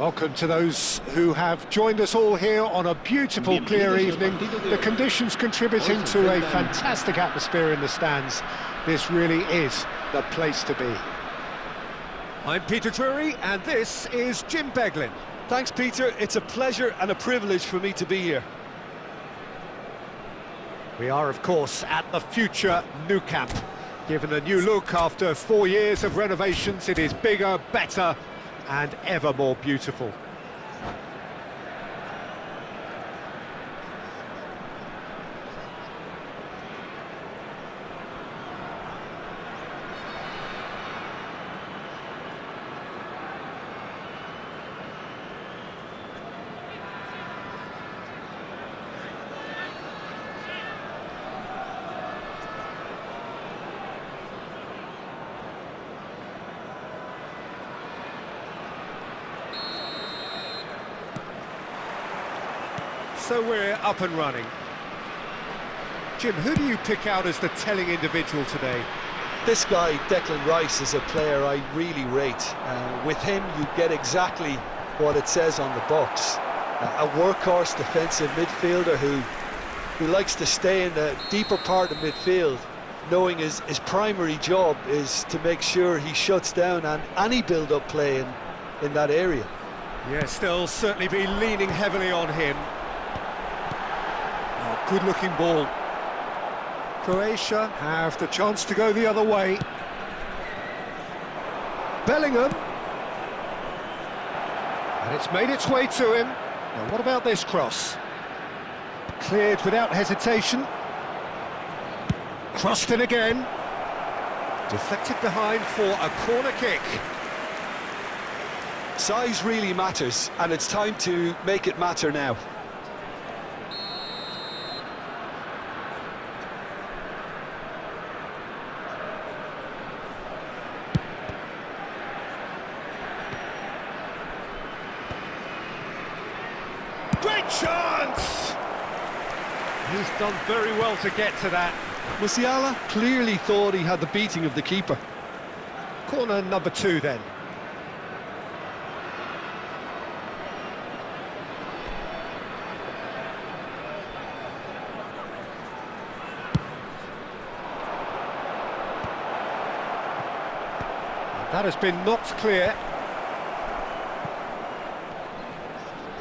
Welcome to those who have joined us all here on a beautiful, clear evening. The conditions contributing to a fantastic atmosphere in the stands. This really is the place to be. I'm Peter Drury, and this is Jim Beglin. Thanks, Peter. It's a pleasure and a privilege for me to be here. We are, of course, at the future Nou Camp. Given a new look after 4 years of renovations, it is bigger, better, and ever more beautiful. So we're up and running. Jim, who do you pick out as the telling individual today? This guy, Declan Rice, is a player I really rate. With him, you get exactly what it says on the box. A workhorse defensive midfielder who likes to stay in the deeper part of midfield, knowing his primary job is to make sure he shuts down any build-up play in that area. Yes, they'll certainly be leaning heavily on him. Good-looking ball. Croatia have the chance to go the other way. Bellingham. And it's made its way to him. Now, what about this cross? Cleared without hesitation. Crossed in again. Deflected behind for a corner kick. Size really matters, and it's time to make it matter now. Great chance! He's done very well to get to that. Musiala clearly thought he had the beating of the keeper. Corner number 2 then. That has been knocked clear.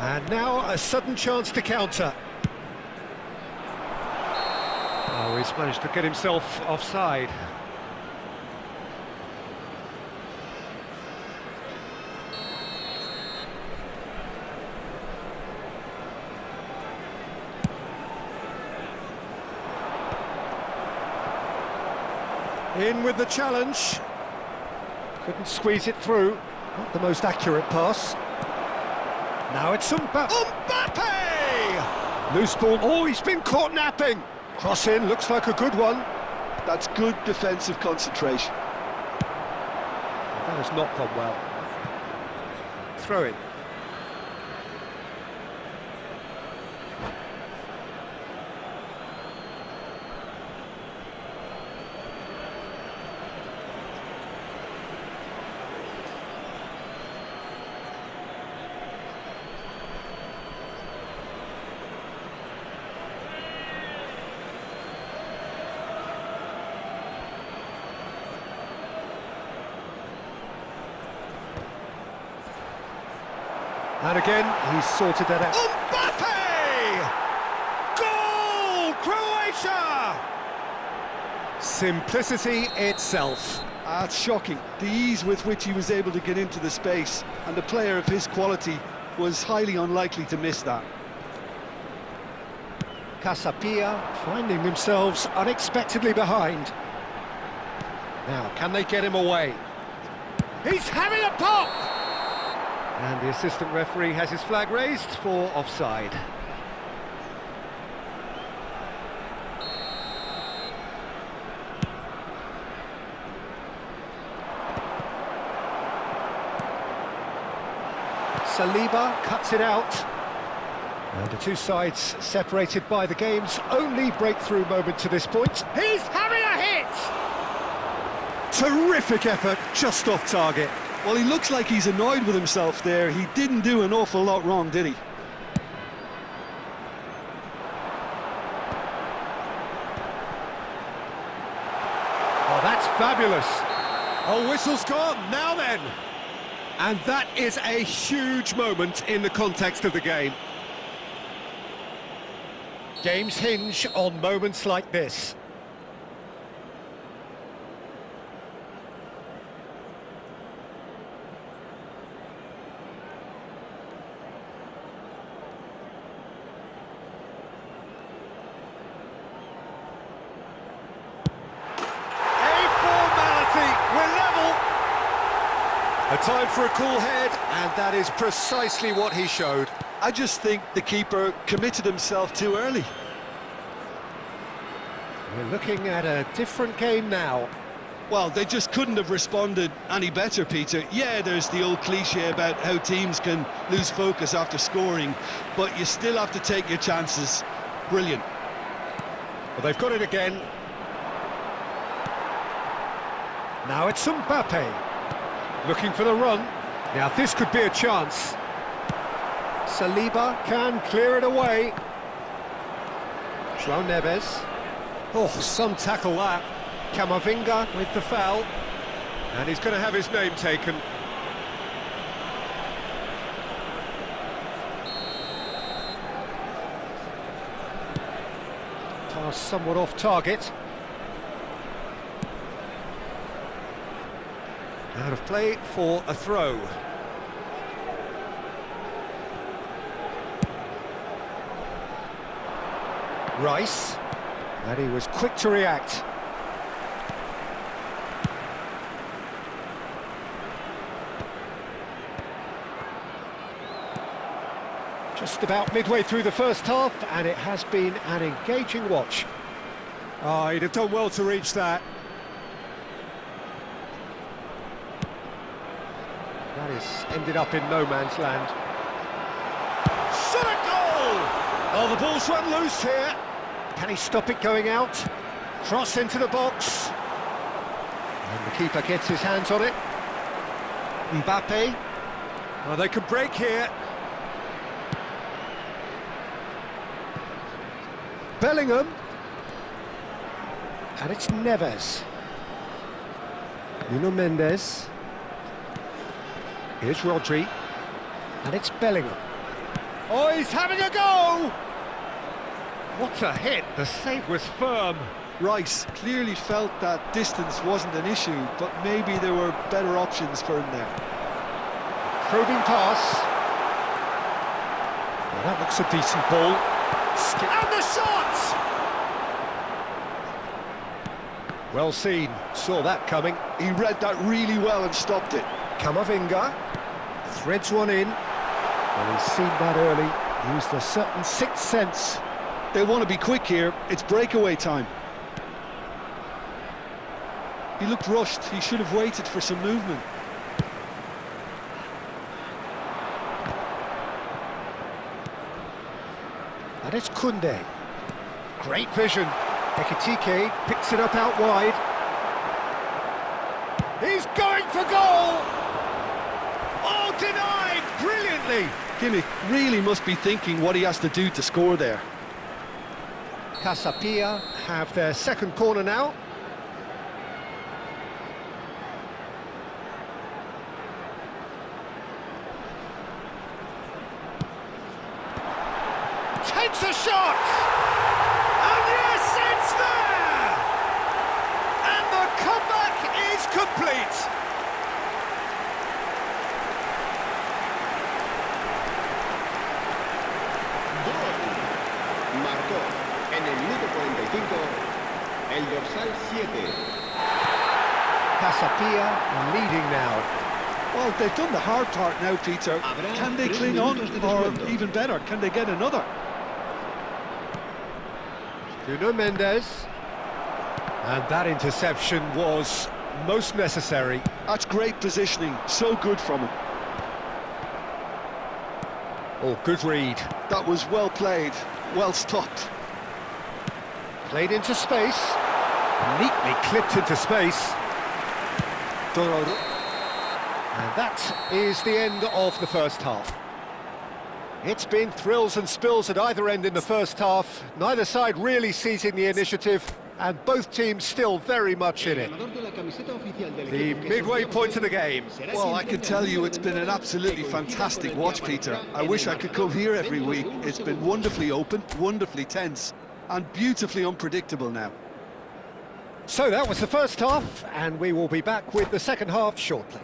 And now a sudden chance to counter. Oh, he's managed to get himself offside. In with the challenge. Couldn't squeeze it through. Not the most accurate pass. Now it's Mbappe! Loose ball. Oh, he's been caught napping. Cross in, looks like a good one. That's good defensive concentration. That has not gone well. Throw it. And again, he's sorted that out. Mbappe! Goal! Croatia! Simplicity itself. That's shocking. The ease with which he was able to get into the space, and a player of his quality was highly unlikely to miss that. Cipelici finding themselves unexpectedly behind. Now, can they get him away? He's having a pop! And the assistant referee has his flag raised for offside. Saliba cuts it out. And the two sides separated by the game's only breakthrough moment to this point. He's having a hit! Terrific effort, just off target. Well, he looks like he's annoyed with himself there. He didn't do an awful lot wrong, did he? Oh, that's fabulous. Oh, whistle's gone, now then. And that is a huge moment in the context of the game. Games hinge on moments like this. A time for a cool head, and that is precisely what he showed. I just think the keeper committed himself too early. We're looking at a different game now. Well, they just couldn't have responded any better, Peter. Yeah, there's the old cliche about how teams can lose focus after scoring, but you still have to take your chances. Brilliant. Well, they've got it again. Now it's Mbappe. Looking for the run. Now this could be a chance. Saliba can clear it away. João Neves. Oh, some tackle that. Camavinga with the foul. And he's going to have his name taken. Pass somewhat off target. Out of play for a throw. Rice, and he was quick to react. Just about midway through the first half, and it has been an engaging watch. Oh, he'd have done well to reach that. That is ended up in no man's land. Shot a goal! Oh, the ball's run loose here. Can he stop it going out? Cross into the box. And the keeper gets his hands on it. Mbappe. Oh, they could break here. Bellingham. And it's Neves. Nuno Mendes. Here's Rodri, and it's Bellingham. Oh, he's having a go! What a hit, the save was firm. Rice clearly felt that distance wasn't an issue, but maybe there were better options for him there. Probing pass. Well, that looks a decent ball. And the shot! Well seen, saw that coming. He read that really well and stopped it. Camavinga threads one in. Well, he's seen that early, used a certain sixth sense. They want to be quick here, it's breakaway time. He looked rushed, he should have waited for some movement. And it's Koundé. Great vision. Ekitike picks it up out wide. He's going for goal! Oh, denied brilliantly! Kimmich really must be thinking what he has to do to score there. Casapia have their second corner now. Takes a shot! And yes, it's there! And the comeback is complete! Marcó en el minuto 45 el dorsal 7. Casapia leading now. Well, they've done the hard part now, Peter. Can they cling on, or even better, can they get another? Nuno Mendes. And that interception was most necessary. That's great positioning, so good from him. Oh, good read. That was well played, well stopped. Played into space. Neatly clipped into space. Dororo. And that is the end of the first half. It's been thrills and spills at either end in the first half. Neither side really seizing the initiative, and both teams still very much in it. The midway point of the game. Well, I can tell you it's been an absolutely fantastic watch, Peter. I wish I could come here every week. It's been wonderfully open, wonderfully tense, and beautifully unpredictable now. So that was the first half, and we will be back with the second half shortly.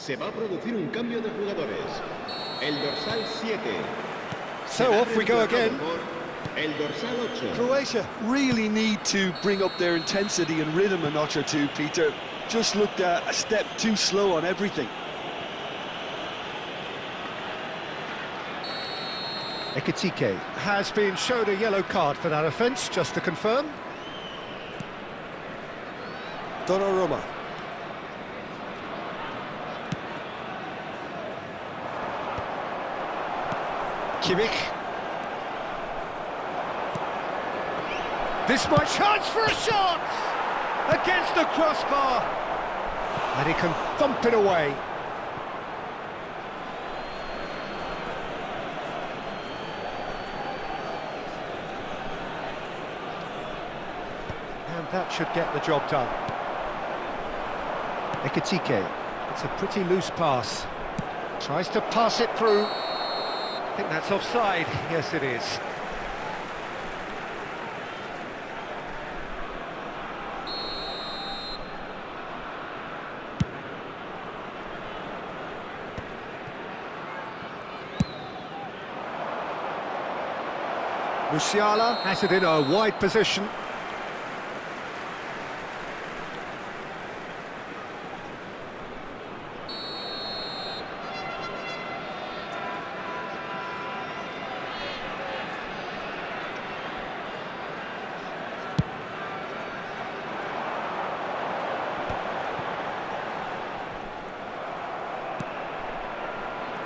Se va a producir un cambio de jugadores. El dorsal 7. So off we go again. El dorsal 8. Croatia really need to bring up their intensity and rhythm a notch or two, Peter. Just looked a step too slow on everything. Ekitike has been shown a yellow card for that offence, just to confirm. Donnarumma. Kimmich. This much chance for a shot! Against the crossbar! And he can thump it away. And that should get the job done. Ekitike. It's a pretty loose pass. Tries to pass it through. I think that's offside. Yes, it is. Musiala has it in a wide position.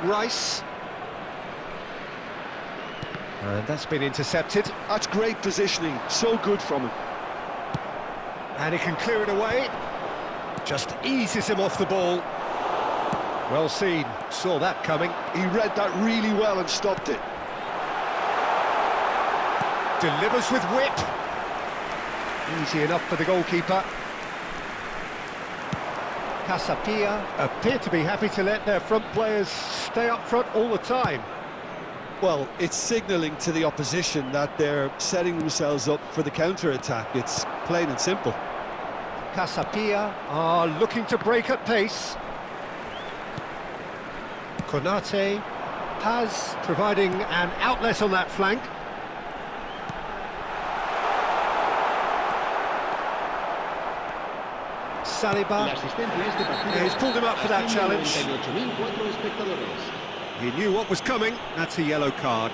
Rice. And that's been intercepted. That's great positioning, so good from him. And he can clear it away. Just eases him off the ball. Well seen, saw that coming. He read that really well and stopped it. Delivers with whip. Easy enough for the goalkeeper. Casapia appear to be happy to let their front players stay up front all the time. Well, it's signalling to the opposition that they're setting themselves up for the counter-attack. It's plain and simple. Casapia are looking to break at pace. Konate has providing an outlet on that flank. Saliba he's pulled him up for that challenge. He knew what was coming. That's a yellow card.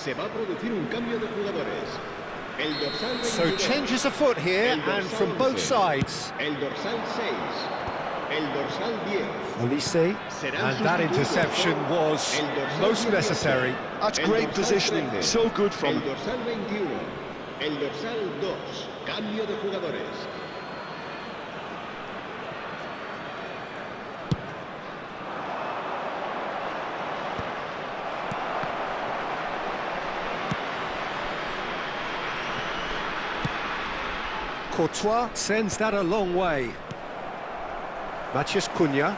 Se va a producir un cambio de jugadores. El dorsal 22. So changes afoot here, and from both sides. El dorsal 6. El dorsal 10. Olise, and that interception was most necessary. That's great positioning, so good from El him. dorsal 21. El dorsal 2. Cambio de jugadores. Courtois sends that a long way. Matheus Cunha.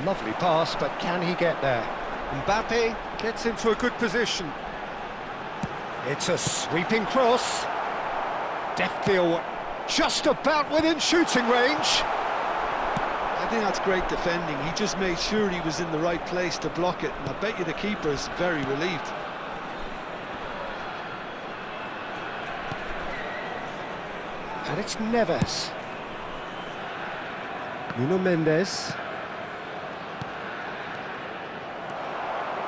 Lovely pass, but can he get there? Mbappe gets into a good position. It's a sweeping cross. Deftly away. Just about within shooting range. I think that's great defending. He just made sure he was in the right place to block it, and I bet you the keeper is very relieved. And it's Neves. Nuno Mendes.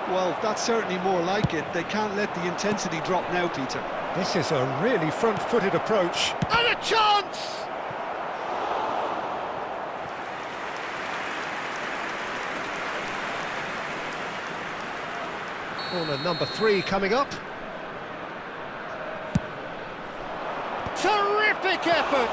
Well, that's certainly more like it. They can't let the intensity drop now, Peter. This is a really front-footed approach. And a chance! Corner number 3 coming up. Terrific effort!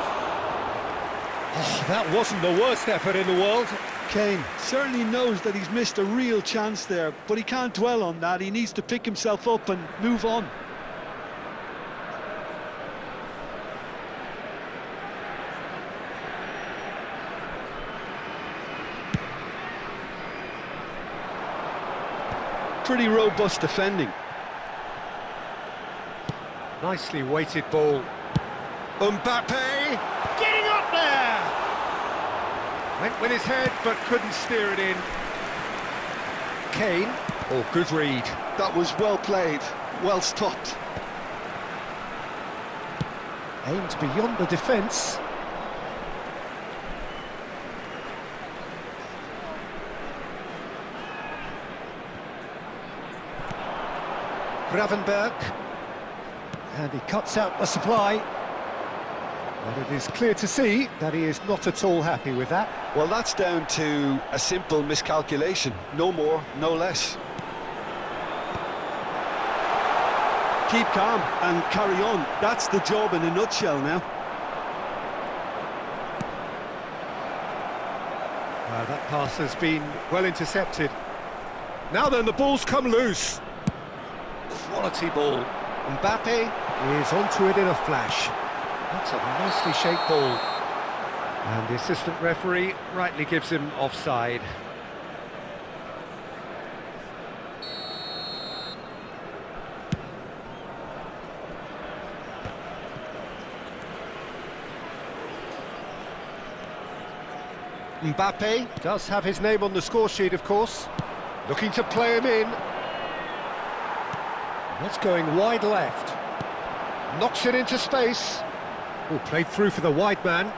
Oh, that wasn't the worst effort in the world. Kane certainly knows that he's missed a real chance there, but he can't dwell on that. He needs to pick himself up and move on. Pretty robust defending. Nicely weighted ball. Mbappe getting up there! Went with his head, but couldn't steer it in. Kane, oh, good read. That was well played, well stopped. Aimed beyond the defence. Gravenberg. And he cuts out the supply. But it is clear to see that he is not at all happy with that. Well, that's down to a simple miscalculation. No more, no less. Keep calm and carry on. That's the job in a nutshell now. That pass has been well intercepted. Now then, the ball's come loose. Quality ball. Mbappe is onto it in a flash. That's a nicely shaped ball. And the assistant referee rightly gives him offside. Mbappe does have his name on the score sheet, of course. Looking to play him in. That's going wide left. Knocks it into space. Oh, played through for the wide man.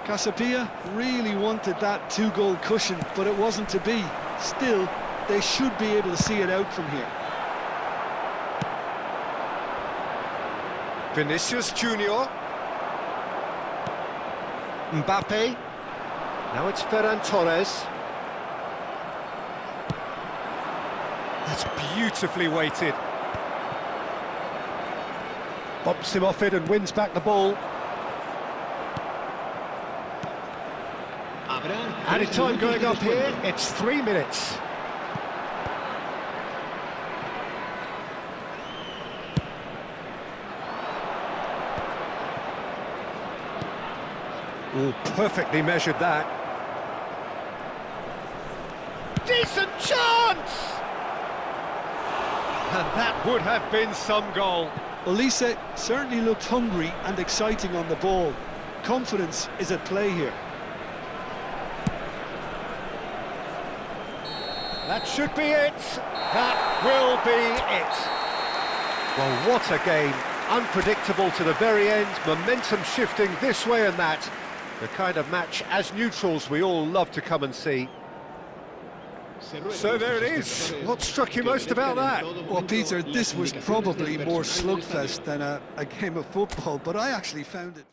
Casapia really wanted that 2-goal cushion, but it wasn't to be. Still, they should be able to see it out from here. Vinicius Junior. Mbappe. Now it's Ferran Torres. That's beautifully weighted. Bumps him off it and wins back the ball. Added time going up here, it's 3 minutes. Oh, perfectly measured that. Decent chance! And that would have been some goal. Olise certainly looked hungry and exciting on the ball. Confidence is at play here. That should be it. That will be it. Well, what a game. Unpredictable to the very end. Momentum shifting this way and that. The kind of match, as neutrals, we all love to come and see. So there it is. What struck you most about that? Well, Peter, this was probably more slugfest than a game of football, but I actually found it